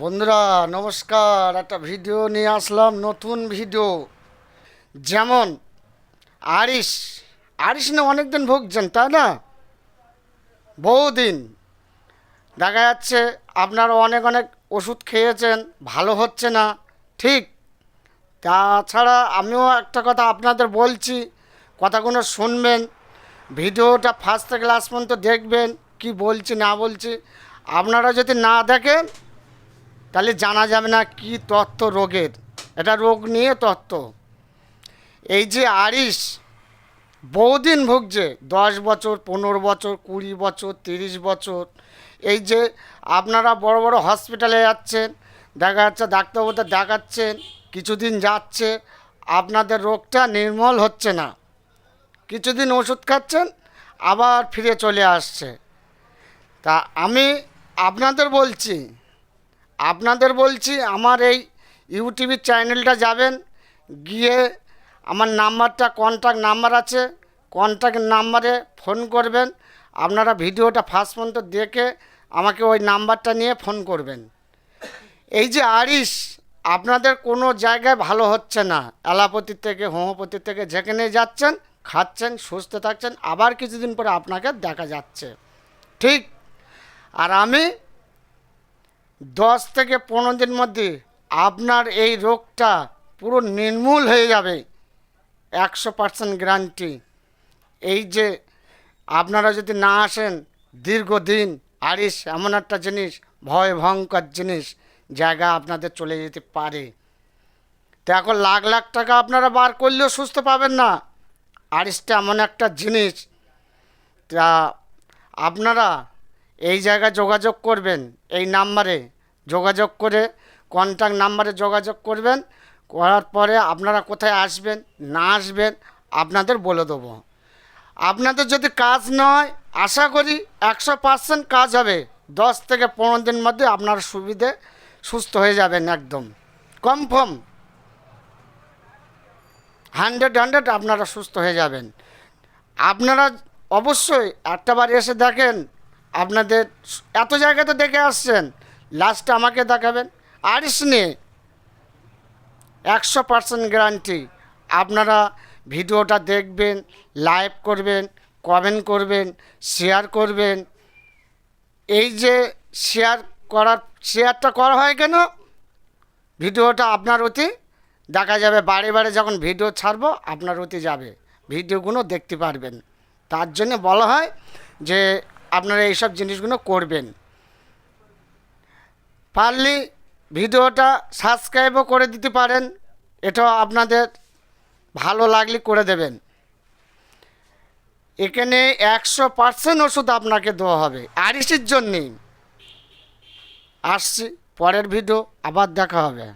বন্ধুরা নমস্কার, একটা ভিডিও নিয়ে আসলাম, নতুন ভিডিও। যেমন আরিশ আরিশ নিয়ে অনেকদিন ভুগছেন, তাই না? বহুদিন দেখা যাচ্ছে আপনারা অনেক অনেক ওষুধ খেয়েছেন, ভালো হচ্ছে না। ঠিক, তাছাড়া আমিও একটা কথা আপনাদের বলছি, কথাগুলো শুনবেন, ভিডিওটা ফার্স্ট থেকে লাস্ট পর্যন্ত দেখবেন কি বলছি না বলছি। আপনারা যদি না দেখেন তাহলে জানা যাবে না কি তত্ত্ব রোগের। এটা রোগ নিয়ে তত্ত্ব। এই যে আরিশ বহুদিন ভুগছে, 10 বছর, 15 বছর, 20 বছর, 30 বছর। এই যে আপনারা বড় বড় হসপিটালে যাচ্ছেন, দেখা যাচ্ছে ডাক্তারবাবুদের দেখাচ্ছেন, কিছুদিন যাচ্ছে আপনাদের রোগটা নির্মূল হচ্ছে না, কিছুদিন ওষুধ খাচ্ছেন আবার ফিরে চলে আসছে। তা আমি আপনাদের বলছি আমার এই ইউটিউব চ্যানেলটা যাবেন, গিয়ে আমার নাম্বারটা, কন্ট্যাক্ট নাম্বার আছে, কন্ট্যাক্ট নাম্বারে ফোন করবেন। আপনারা ভিডিওটা ফার্স্ট পর্যন্ত দেখে আমাকে ওই নাম্বারটা নিয়ে ফোন করবেন। এই যে আরিশ আপনাদের কোনো জায়গায় ভালো হচ্ছে না, অ্যালোপ্যাথি থেকে হোমিওপ্যাথি থেকে যেখানে যাচ্ছেন, খাচ্ছেন, সুস্থ থাকছেন, আবার কিছুদিন পরে আপনাকে দেখা যাচ্ছে। ঠিক, আর আমি 10 থেকে 15 দিন মধ্যে আপনার এই রোগটা পুরো নির্মূল হয়ে যাবে, 100% গ্যারান্টি। এই যে আপনারা যদি না আসেন দীর্ঘদিন, আরিশ এমন একটা জিনিস, ভয় ভয়ঙ্কর জিনিস, জায়গা আপনাদের চলে যেতে পারে। তো এখন লাখ লাখ টাকা আপনারা বার করলেও সুস্থ পাবেন না। আরিশটা এমন একটা জিনিস, তা আপনারা এই জায়গায় যোগাযোগ করবেন, এই নাম্বারে যোগাযোগ করে, কন্ট্যাক্ট নাম্বারে যোগাযোগ করবেন। করার পরে আপনারা কোথায় আসবেন না আসবেন আপনাদের বলে দেবো। আপনাদের যদি কাজ নয়, আশা করি 100% কাজ হবে। 10 থেকে 15 দিন মধ্যে আপনার সুবিধে সুস্থ হয়ে যাবেন, একদম কনফার্ম, 100 আপনারা সুস্থ হয়ে যাবেন। আপনারা অবশ্যই একটাবার এসে দেখেন। আপনাদের এত জায়গাতে দেখে আসছেন, লাস্টে আমাকে দেখাবেন। আরিশ নিয়ে 100% গ্যারান্টি। আপনারা ভিডিওটা দেখবেন, লাইক করবেন, কমেন্ট করবেন, শেয়ার করবেন। এই যে শেয়ারটা করা হয় কেন, ভিডিওটা আপনার অতি দেখা যাবে, বারে বারে যখন ভিডিও ছাড়বো আপনার অতি যাবে, ভিডিওগুলো দেখতে পারবেন। তার জন্য বলা হয় যে আপনারা এইসব জিনিসগুলো করবেন। পারলে ভিডিওটা সাবস্ক্রাইবও করে দিতে পারেন, এটাও আপনাদের ভালো লাগলে করে দেবেন। এখানে 100% ওষুধ আপনাকে দেওয়া হবে আরিশের জন্যেই। আসছি, পরের ভিডিও আবার দেখা হবে।